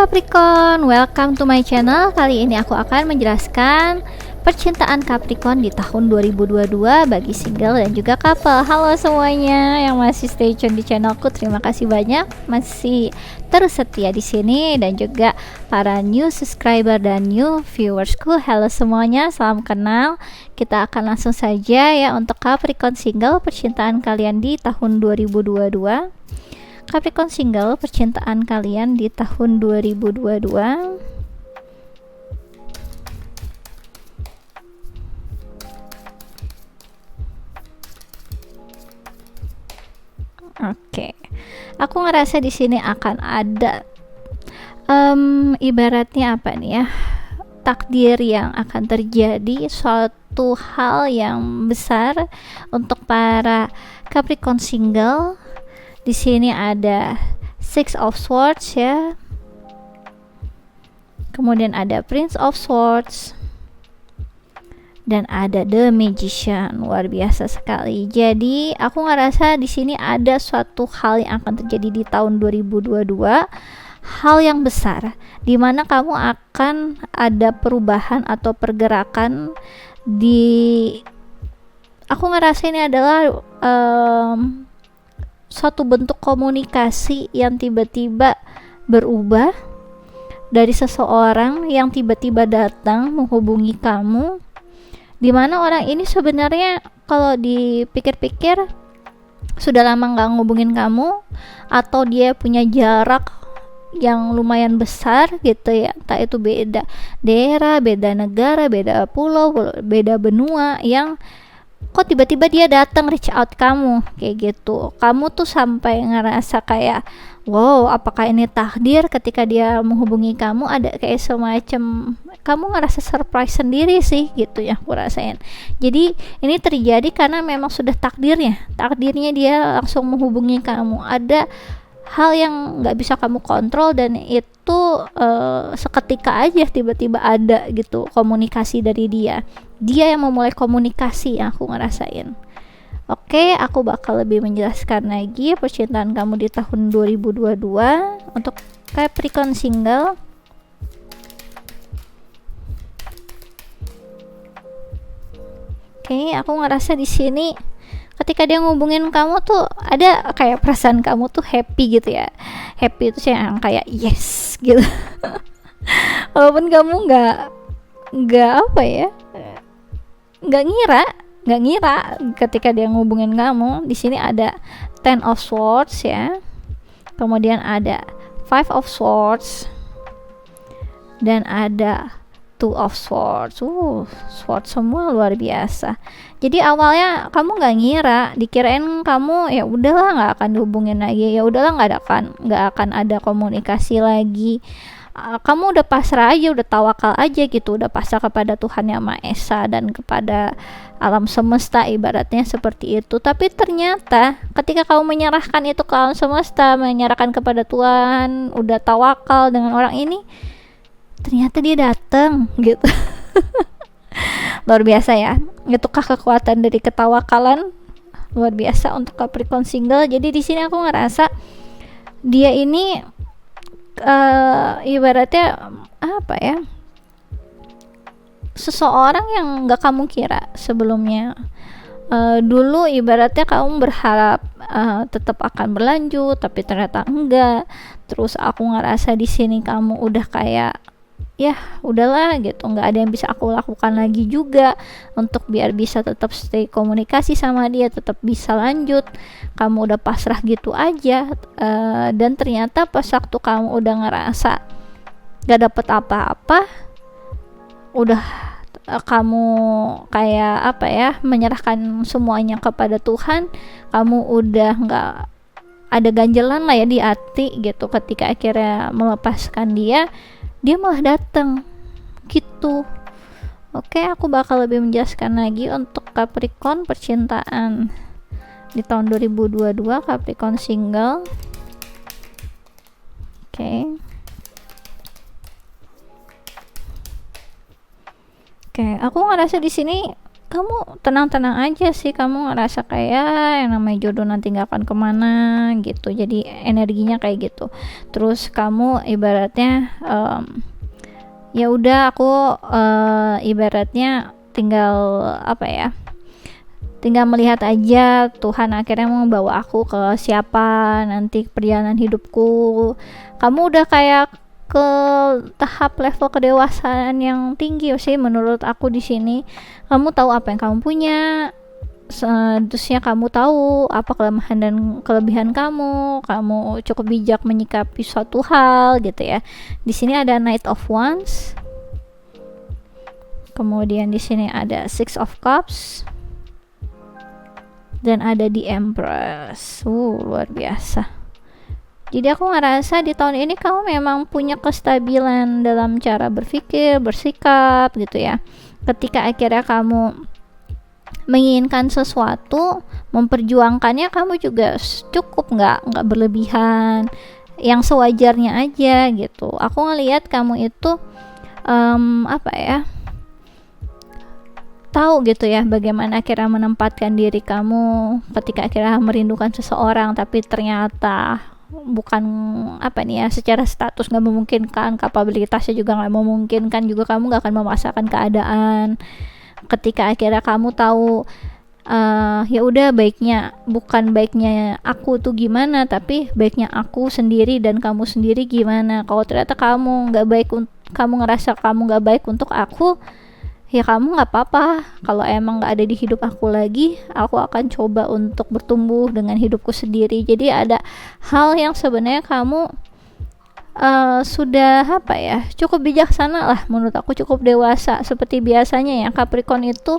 Capricorn, welcome to my channel. Kali ini aku akan menjelaskan percintaan Capricorn di tahun 2022 bagi single dan juga couple. Halo semuanya yang masih stay tune di channelku, terima kasih banyak masih terus setia di sini, dan juga para new subscriber dan new viewersku. Halo semuanya, salam kenal. Kita akan langsung saja ya untuk Capricorn single, percintaan kalian di tahun 2022. Capricorn single, percintaan kalian di tahun 2022. Oke, aku ngerasa di sini akan ada ibaratnya apa nih ya, takdir yang akan terjadi, suatu hal yang besar untuk para Capricorn single. Di sini ada Six of Swords ya, kemudian ada Prince of Swords, dan ada The Magician. Luar biasa sekali. Jadi aku ngerasa di sini ada suatu hal yang akan terjadi di tahun 2022, hal yang besar dimana kamu akan ada perubahan atau pergerakan di, aku ngerasa ini adalah suatu bentuk komunikasi yang tiba-tiba berubah dari seseorang yang tiba-tiba datang menghubungi kamu, dimana orang ini sebenarnya kalau dipikir-pikir sudah lama nggak ngubungin kamu, atau dia punya jarak yang lumayan besar gitu ya, entah itu beda daerah, beda negara, beda pulau, beda benua, yang kok tiba-tiba dia datang reach out kamu kayak gitu. Kamu tuh sampai ngerasa kayak wow, apakah ini takdir? Ketika dia menghubungi kamu ada kayak semacam kamu ngerasa surprise sendiri sih gitu ya, aku rasain. Jadi ini terjadi karena memang sudah takdirnya dia langsung menghubungi kamu. Ada hal yang nggak bisa kamu kontrol, dan itu seketika aja tiba-tiba ada gitu komunikasi dari dia yang memulai komunikasi yang aku ngerasain. Oke, aku bakal lebih menjelaskan lagi percintaan kamu di tahun 2022 untuk Capricorn single. Oke, aku ngerasa di sini ketika dia ngubungin kamu tuh ada kayak perasaan kamu tuh happy gitu ya. Happy itu sih yang kayak yes gitu. Walaupun kamu nggak apa ya, nggak ngira ketika dia ngubungin kamu. Di sini ada Ten of Swords ya, kemudian ada Five of Swords, dan ada Two of Swords. Swords semua, luar biasa. Jadi awalnya kamu nggak ngira, dikirain kamu ya udahlah nggak akan dihubungin lagi, ya udahlah nggak akan ada komunikasi lagi. Kamu udah pasrah aja, udah tawakal aja gitu, udah pasrah kepada Tuhan Yang Maha Esa dan kepada alam semesta, ibaratnya seperti itu. Tapi ternyata ketika kamu menyerahkan itu ke alam semesta, menyerahkan kepada Tuhan, udah tawakal dengan orang ini, ternyata dia datang gitu. Luar biasa ya, itukah kekuatan dari ketawakalan, luar biasa untuk Capricorn single. Jadi di sini aku ngerasa dia ini ibaratnya apa ya, seseorang yang nggak kamu kira sebelumnya. Dulu ibaratnya kamu berharap tetap akan berlanjut, tapi ternyata enggak. Terus aku ngerasa di sini kamu udah kayak ya udahlah gitu, nggak ada yang bisa aku lakukan lagi juga untuk biar bisa tetap stay komunikasi sama dia, tetap bisa lanjut. Kamu udah pasrah gitu aja, dan ternyata pas waktu kamu udah ngerasa gak dapet apa-apa, udah kamu kayak apa ya, menyerahkan semuanya kepada Tuhan, kamu udah nggak ada ganjelan lah ya di hati gitu. Ketika akhirnya melepaskan dia malah datang gitu. Oke, aku bakal lebih menjelaskan lagi untuk Capricorn percintaan di tahun 2022 Capricorn single. Oke, aku ngerasa di sini kamu tenang-tenang aja sih, kamu ngerasa kayak yang namanya jodoh nanti gak akan kemana gitu, jadi energinya kayak gitu. Terus kamu ibaratnya ya udah aku ibaratnya tinggal apa ya, tinggal melihat aja Tuhan akhirnya mau bawa aku ke siapa nanti perjalanan hidupku. Kamu udah kayak ke tahap level kedewasaan yang tinggi sih menurut aku di sini. Kamu tahu apa yang kamu punya, terusnya kamu tahu apa kelemahan dan kelebihan kamu cukup bijak menyikapi suatu hal gitu ya. Di sini ada Knight of Wands, kemudian di sini ada Six of Cups, dan ada di Empress. Luar biasa. Jadi aku ngerasa di tahun ini kamu memang punya kestabilan dalam cara berpikir, bersikap gitu ya. Ketika akhirnya kamu menginginkan sesuatu, memperjuangkannya, kamu juga cukup nggak berlebihan, yang sewajarnya aja gitu. Aku ngelihat kamu itu apa ya, tahu gitu ya bagaimana akhirnya menempatkan diri kamu ketika akhirnya merindukan seseorang, tapi ternyata bukan apa nih ya, secara status nggak memungkinkan, kapabilitasnya juga nggak memungkinkan, juga kamu nggak akan memaksakan keadaan. Ketika akhirnya kamu tahu ya udah, baiknya bukan baiknya aku tuh gimana, tapi baiknya aku sendiri dan kamu sendiri gimana. Kalau ternyata kamu nggak baik, kamu ngerasa kamu nggak baik untuk aku, ya kamu nggak apa-apa. Kalau emang nggak ada di hidup aku lagi, aku akan coba untuk bertumbuh dengan hidupku sendiri. Jadi ada hal yang sebenarnya kamu sudah apa ya, cukup bijaksana lah menurut aku, cukup dewasa. Seperti biasanya ya, Capricorn itu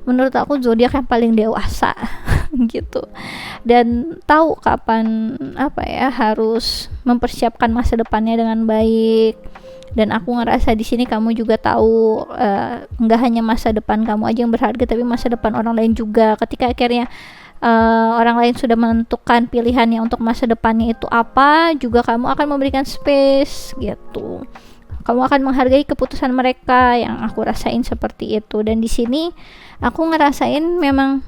menurut aku zodiak yang paling dewasa gitu, dan tahu kapan apa ya, harus mempersiapkan masa depannya dengan baik. Dan aku ngerasa di sini kamu juga tahu nggak hanya masa depan kamu aja yang berharga, tapi masa depan orang lain juga. Ketika akhirnya orang lain sudah menentukan pilihannya untuk masa depannya itu apa, juga kamu akan memberikan space gitu. Kamu akan menghargai keputusan mereka, yang aku rasain seperti itu. Dan di sini aku ngerasain memang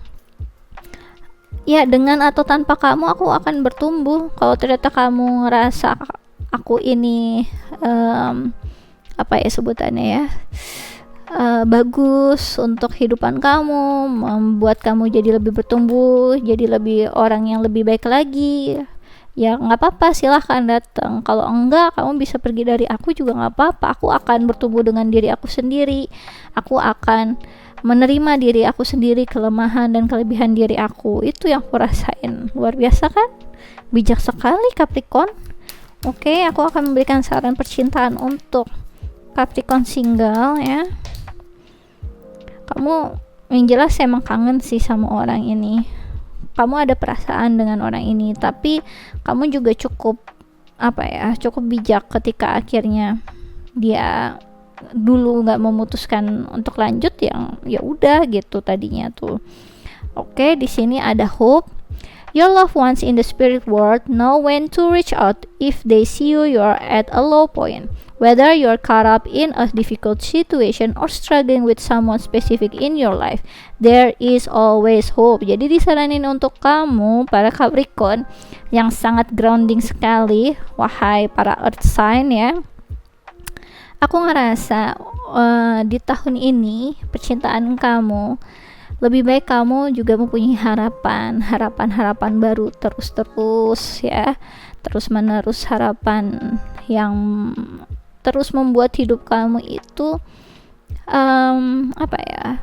ya, dengan atau tanpa kamu aku akan bertumbuh. Kalau ternyata kamu ngerasa aku ini apa ya sebutannya ya, bagus untuk kehidupan kamu, membuat kamu jadi lebih bertumbuh, jadi lebih orang yang lebih baik lagi, ya nggak apa-apa, silahkan datang. Kalau enggak, kamu bisa pergi dari aku juga nggak apa-apa. Aku akan bertumbuh dengan diri aku sendiri, aku akan menerima diri aku sendiri, kelemahan dan kelebihan diri aku. Itu yang aku rasain. Luar biasa kan? Bijak sekali Capricorn. Oke, aku akan memberikan saran percintaan untuk Capricorn single ya. Kamu yang jelas emang kangen sih sama orang ini. Kamu ada perasaan dengan orang ini, tapi kamu juga cukup apa ya, cukup bijak ketika akhirnya dia dulu nggak memutuskan untuk lanjut, yang ya udah gitu tadinya tuh. Oke, di sini ada hope. Your loved ones in the spirit world know when to reach out if they see you're at a low point. Whether you're caught up in a difficult situation or struggling with someone specific in your life, there is always hope. Jadi disaranin untuk kamu, para Capricorn, yang sangat grounding sekali, wahai para earth sign ya. Aku ngerasa di tahun ini percintaan kamu, lebih baik kamu juga mempunyai harapan baru terus ya, terus menerus harapan yang terus membuat hidup kamu itu apa ya,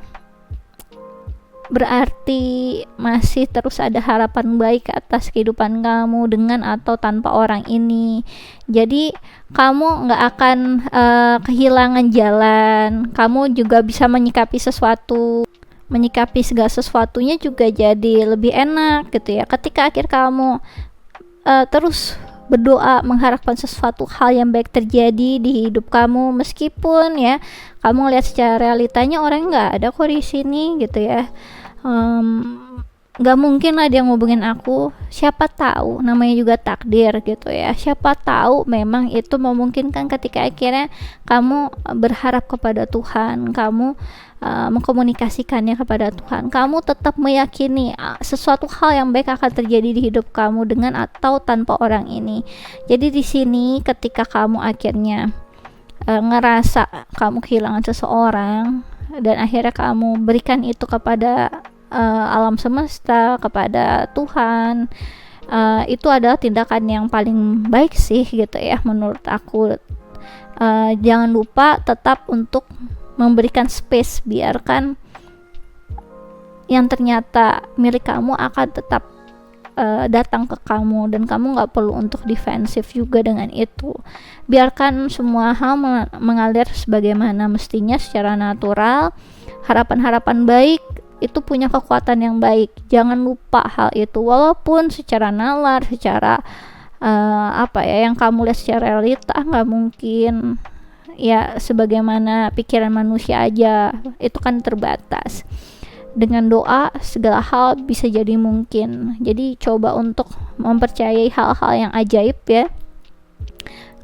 berarti masih terus ada harapan baik atas kehidupan kamu dengan atau tanpa orang ini. Jadi kamu nggak akan kehilangan jalan, kamu juga bisa menyikapi segala sesuatunya juga jadi lebih enak gitu ya. Ketika akhir kamu terus berdoa mengharapkan sesuatu hal yang baik terjadi di hidup kamu, meskipun ya kamu lihat secara realitanya orang nggak ada kok di sini gitu ya. Gak mungkin lah dia ngubungin aku, siapa tahu, namanya juga takdir gitu ya, siapa tahu memang itu memungkinkan ketika akhirnya kamu berharap kepada Tuhan, kamu mengkomunikasikannya kepada Tuhan, kamu tetap meyakini sesuatu hal yang baik akan terjadi di hidup kamu dengan atau tanpa orang ini. Jadi di sini ketika kamu akhirnya ngerasa kamu kehilangan seseorang dan akhirnya kamu berikan itu kepada alam semesta, kepada Tuhan, itu adalah tindakan yang paling baik sih gitu ya menurut aku. Jangan lupa tetap untuk memberikan space, biarkan yang ternyata milik kamu akan tetap datang ke kamu, dan kamu gak perlu untuk defensif juga dengan itu. Biarkan semua hal mengalir sebagaimana mestinya secara natural. Harapan-harapan baik itu punya kekuatan yang baik, jangan lupa hal itu, walaupun secara nalar, secara yang kamu lihat secara realita nggak mungkin ya, sebagaimana pikiran manusia aja itu kan terbatas. Dengan doa segala hal bisa jadi mungkin. Jadi coba untuk mempercayai hal-hal yang ajaib ya,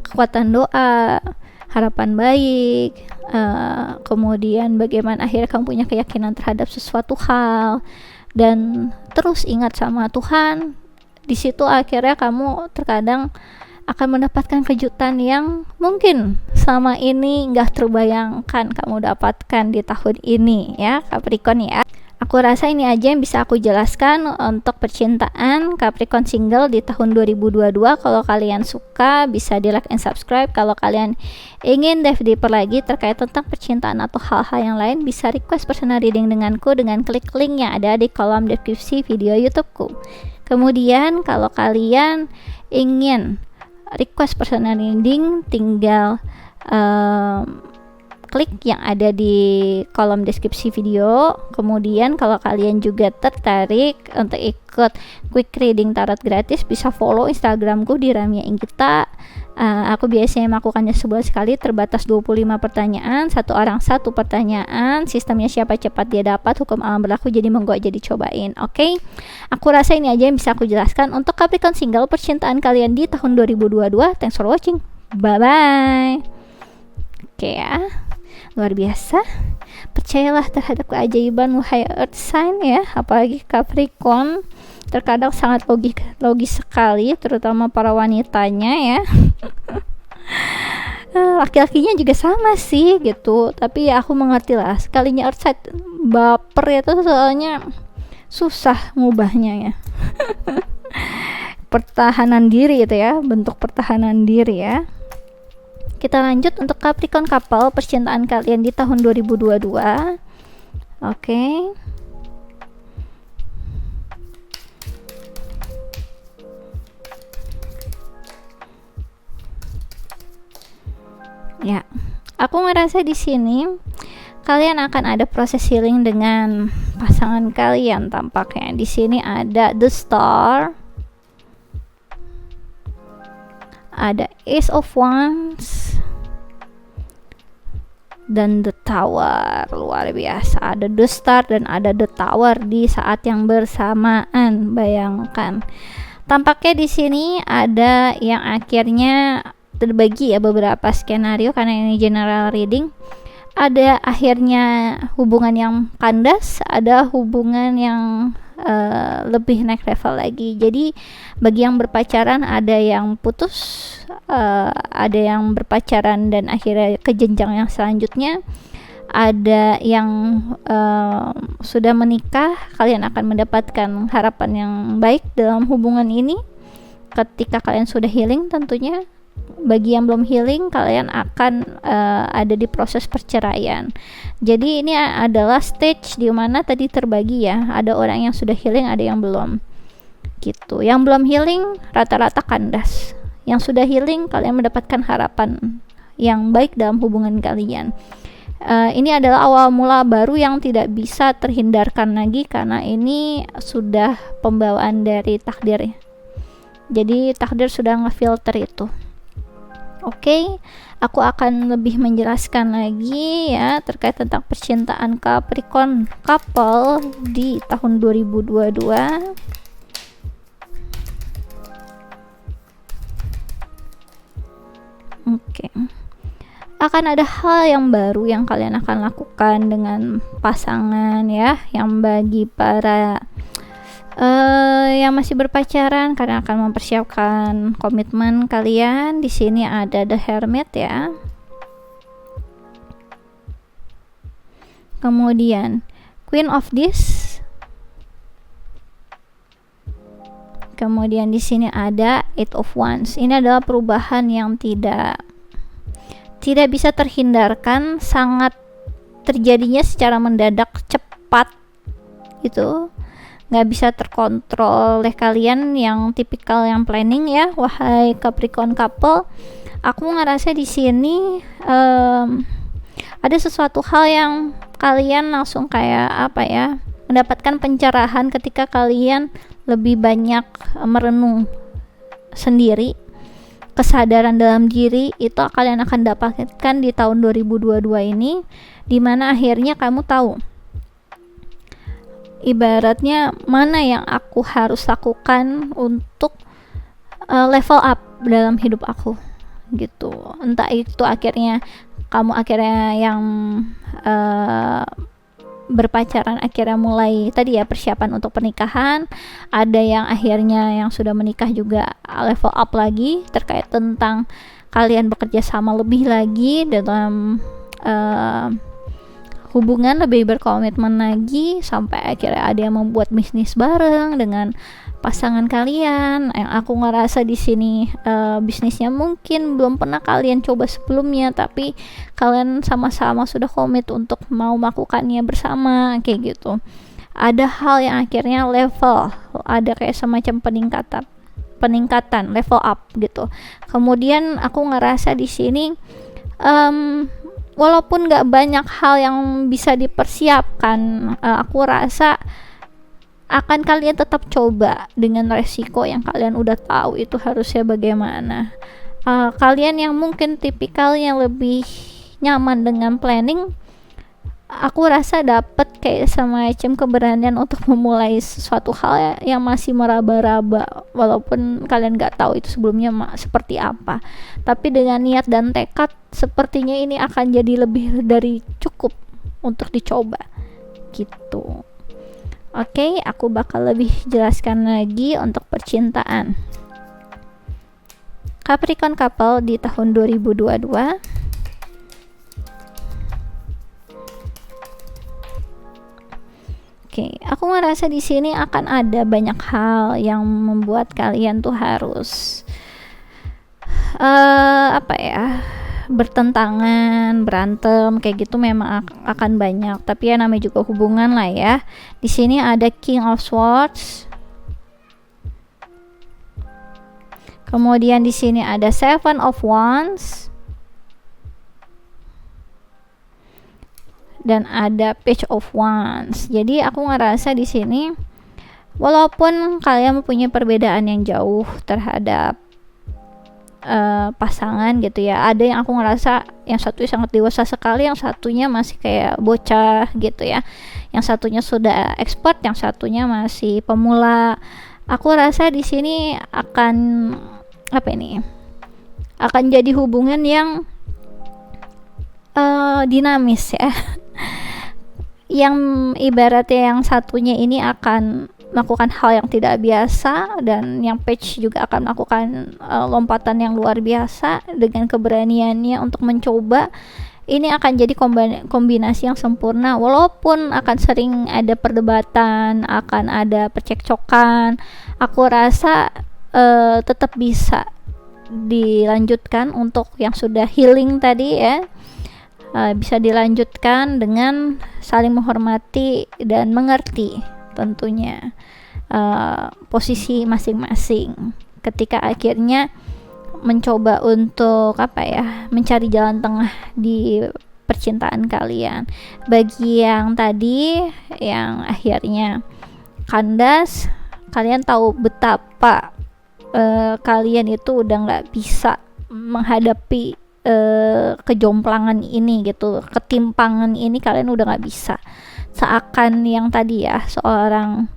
kekuatan doa, harapan baik, kemudian bagaimana akhirnya kamu punya keyakinan terhadap sesuatu hal, dan terus ingat sama Tuhan. Di situ akhirnya kamu terkadang akan mendapatkan kejutan yang mungkin selama ini nggak terbayangkan kamu dapatkan di tahun ini ya Capricorn ya. Aku rasa ini aja yang bisa aku jelaskan untuk percintaan Capricorn single di tahun 2022. Kalau kalian suka bisa di like and subscribe. Kalau kalian ingin dive deeper lagi terkait tentang percintaan atau hal-hal yang lain, bisa request personal reading denganku dengan klik link yang ada di kolom deskripsi video YouTubeku. Kemudian kalau kalian ingin request personal reading, tinggal klik yang ada di kolom deskripsi video. Kemudian kalau kalian juga tertarik untuk ikut quick reading tarot gratis, bisa follow Instagramku di Ramia Inggita. Aku biasanya melakukannya sebulan sekali, terbatas 25 pertanyaan, satu orang satu pertanyaan, sistemnya siapa cepat dia dapat, hukum alam berlaku, jadi monggo aja dicobain. Oke? Aku rasa ini aja yang bisa aku jelaskan untuk Capricorn single percintaan kalian di tahun 2022. Thanks for watching, bye bye. Oke ya, luar biasa. Percayalah terhadap keajaiban wahai earth sign ya, apalagi Capricorn. Terkadang sangat logis sekali, terutama para wanitanya ya. Laki-lakinya juga sama sih gitu, tapi ya aku mengerti lah, sekalinya earth sign baper itu soalnya susah ngubahnya ya. Pertahanan diri itu ya, bentuk pertahanan diri ya. Kita lanjut untuk Capricorn couple percintaan kalian di tahun 2022. Oke. Ya, aku ngerasa di sini kalian akan ada proses healing dengan pasangan kalian tampaknya. Di sini ada The Star, ada Ace of Wands, dan The Tower. Luar biasa, ada The Star dan ada The Tower di saat yang bersamaan. Bayangkan, tampaknya di sini ada yang akhirnya terbagi ya beberapa skenario, karena ini general reading. Ada akhirnya hubungan yang kandas, ada hubungan yang lebih naik level lagi. Jadi bagi yang berpacaran ada yang putus, ada yang berpacaran dan akhirnya ke jenjang yang selanjutnya, ada yang sudah menikah. Kalian akan mendapatkan harapan yang baik dalam hubungan ini ketika kalian sudah healing tentunya. Bagi yang belum healing, kalian akan ada di proses perceraian. Jadi ini adalah stage di mana tadi terbagi ya, ada orang yang sudah healing, ada yang belum gitu. Yang belum healing rata-rata kandas, yang sudah healing kalian mendapatkan harapan yang baik dalam hubungan kalian. Ini adalah awal mula baru yang tidak bisa terhindarkan lagi, karena ini sudah pembawaan dari takdir ya. Jadi takdir sudah ngefilter itu. Oke, aku akan lebih menjelaskan lagi ya terkait tentang percintaan Capricorn couple di tahun 2022. Oke. Akan ada hal yang baru yang kalian akan lakukan dengan pasangan ya, yang bagi para yang masih berpacaran, kalian akan mempersiapkan komitmen kalian. Di sini ada The Hermit ya. Kemudian Queen of This. Kemudian di sini ada Eight of Wands. Ini adalah perubahan yang tidak bisa terhindarkan, sangat terjadinya secara mendadak, cepat gitu, nggak bisa terkontrol oleh kalian yang tipikal yang planning ya, wahai Capricorn couple. Aku ngerasa di sini ada sesuatu hal yang kalian langsung kayak apa ya, mendapatkan pencerahan ketika kalian lebih banyak merenung sendiri. Kesadaran dalam diri itu kalian akan dapatkan di tahun 2022 ini, dimana akhirnya kamu tahu ibaratnya mana yang aku harus lakukan untuk level up dalam hidup aku gitu. Entah itu akhirnya kamu yang berpacaran akhirnya mulai tadi ya persiapan untuk pernikahan, ada yang akhirnya yang sudah menikah juga level up lagi terkait tentang kalian bekerja sama lebih lagi dalam hubungan, lebih berkomitmen lagi, sampai akhirnya ada yang membuat bisnis bareng dengan pasangan kalian. Yang aku ngerasa di sini bisnisnya mungkin belum pernah kalian coba sebelumnya, tapi kalian sama-sama sudah komit untuk mau melakukannya bersama kayak gitu. Ada hal yang akhirnya level, ada kayak semacam peningkatan level up gitu. Kemudian aku ngerasa di sini walaupun gak banyak hal yang bisa dipersiapkan, aku rasa akan kalian tetap coba dengan resiko yang kalian udah tahu itu harusnya bagaimana. Kalian yang mungkin tipikal yang lebih nyaman dengan planning, aku rasa dapat kayak semacam keberanian untuk memulai sesuatu hal yang masih meraba-raba, walaupun kalian gak tahu itu sebelumnya seperti apa. Tapi dengan niat dan tekad, sepertinya ini akan jadi lebih dari cukup untuk dicoba gitu. Oke, aku bakal lebih jelaskan lagi untuk percintaan Capricorn couple di tahun 2022. Oke, aku ngerasa di sini akan ada banyak hal yang membuat kalian tuh harus bertentangan, berantem kayak gitu, memang akan banyak. Tapi ya namanya juga hubungan lah ya. Di sini ada King of Swords. Kemudian di sini ada Seven of Wands. Dan ada Page of Wands. Jadi aku ngerasa di sini walaupun kalian mempunyai perbedaan yang jauh terhadap pasangan gitu ya, ada yang aku ngerasa yang satu sangat dewasa sekali, yang satunya masih kayak bocah gitu ya, yang satunya sudah expert, yang satunya masih pemula. Aku rasa di sini akan akan jadi hubungan yang dinamis ya. Yang ibaratnya yang satunya ini akan melakukan hal yang tidak biasa, dan yang Page juga akan melakukan lompatan yang luar biasa dengan keberaniannya untuk mencoba. Ini akan jadi kombinasi yang sempurna, walaupun akan sering ada perdebatan, akan ada percekcokan. Aku rasa tetap bisa dilanjutkan untuk yang sudah healing tadi ya. Bisa dilanjutkan dengan saling menghormati dan mengerti tentunya posisi masing-masing ketika akhirnya mencoba untuk mencari jalan tengah di percintaan kalian. Bagi yang tadi yang akhirnya kandas, kalian tahu betapa kalian itu udah nggak bisa menghadapi kejomplangan ini gitu, ketimpangan ini kalian udah nggak bisa. Seakan yang tadi ya, seorang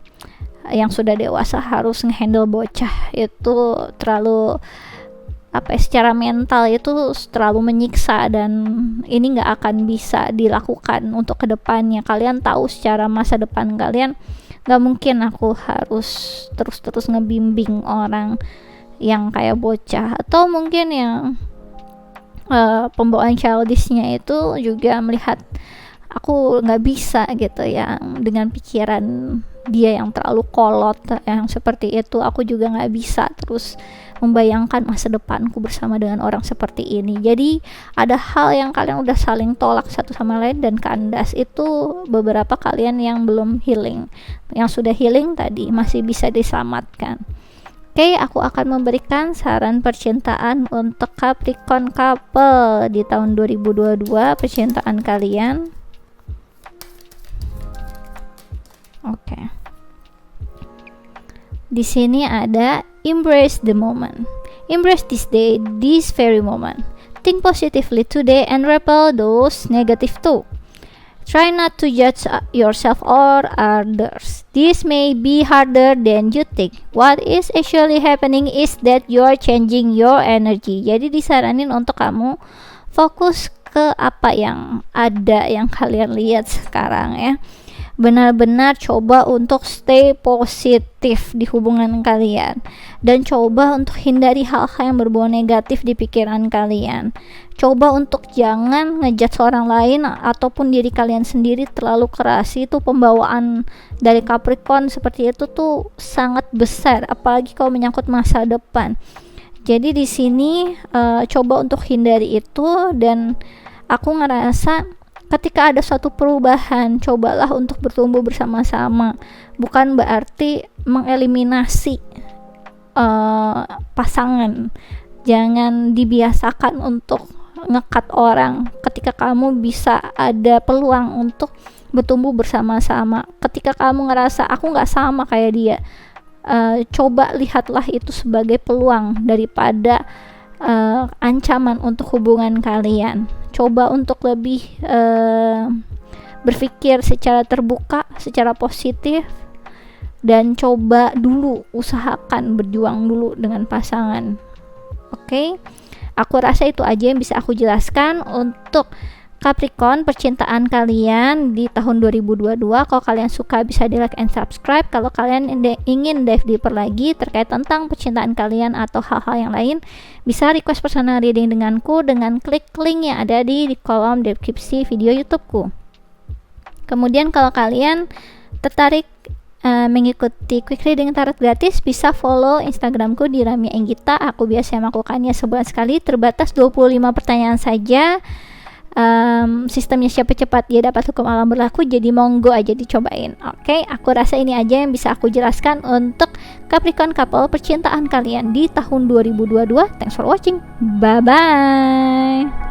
yang sudah dewasa harus ngehandle bocah itu terlalu secara mental itu terlalu menyiksa, dan ini nggak akan bisa dilakukan untuk kedepannya. Kalian tahu secara masa depan kalian nggak mungkin aku harus terus ngebimbing orang yang kayak bocah, atau mungkin yang pembawaan childishnya itu juga melihat aku nggak bisa gitu ya, dengan pikiran dia yang terlalu kolot yang seperti itu. Aku juga nggak bisa terus membayangkan masa depanku bersama dengan orang seperti ini. Jadi ada hal yang kalian udah saling tolak satu sama lain dan kandas. Itu beberapa kalian yang belum healing. Yang sudah healing tadi masih bisa diselamatkan. Oke, aku akan memberikan saran percintaan untuk Capricorn couple di tahun 2022, percintaan kalian. Oke. Di sini ada embrace the moment. Embrace this day, this very moment. Think positively today and repel those negative too. Try not to judge yourself or others. This may be harder than you think. What is actually happening is that you are changing your energy. Jadi disaranin untuk kamu fokus ke apa yang ada, yang kalian lihat sekarang ya. Benar-benar coba untuk stay positif di hubungan kalian, dan coba untuk hindari hal-hal yang berbau negatif di pikiran kalian. Coba untuk jangan ngejudge orang lain ataupun diri kalian sendiri terlalu keras. Itu pembawaan dari Capricorn seperti itu tuh sangat besar, apalagi kalau menyangkut masa depan. Jadi di sini coba untuk hindari itu, dan aku ngerasa ketika ada suatu perubahan, cobalah untuk bertumbuh bersama-sama. Bukan berarti mengeliminasi pasangan. Jangan dibiasakan untuk ngekat orang ketika kamu bisa ada peluang untuk bertumbuh bersama-sama. Ketika kamu ngerasa aku gak sama kayak dia, coba lihatlah itu sebagai peluang daripada ancaman untuk hubungan kalian. Coba untuk lebih berpikir secara terbuka, secara positif, dan coba dulu usahakan berjuang dulu dengan pasangan. Oke? Aku rasa itu aja yang bisa aku jelaskan untuk Capricorn, percintaan kalian di tahun 2022. Kalau kalian suka bisa di like and subscribe. Kalau kalian ingin dive deeper lagi terkait tentang percintaan kalian atau hal-hal yang lain, bisa request personal reading denganku dengan klik link yang ada di kolom deskripsi video YouTubeku. Kemudian kalau kalian tertarik mengikuti quick reading tarot gratis, bisa follow Instagramku di Ramia Enggita. Aku biasa melakukannya sebulan sekali, terbatas 25 pertanyaan saja. Sistemnya siapa cepat dia dapat hukum alam berlaku, jadi monggo aja dicobain. Oke, aku rasa ini aja yang bisa aku jelaskan untuk Capricorn couple, percintaan kalian di tahun 2022. Thanks for watching, bye bye.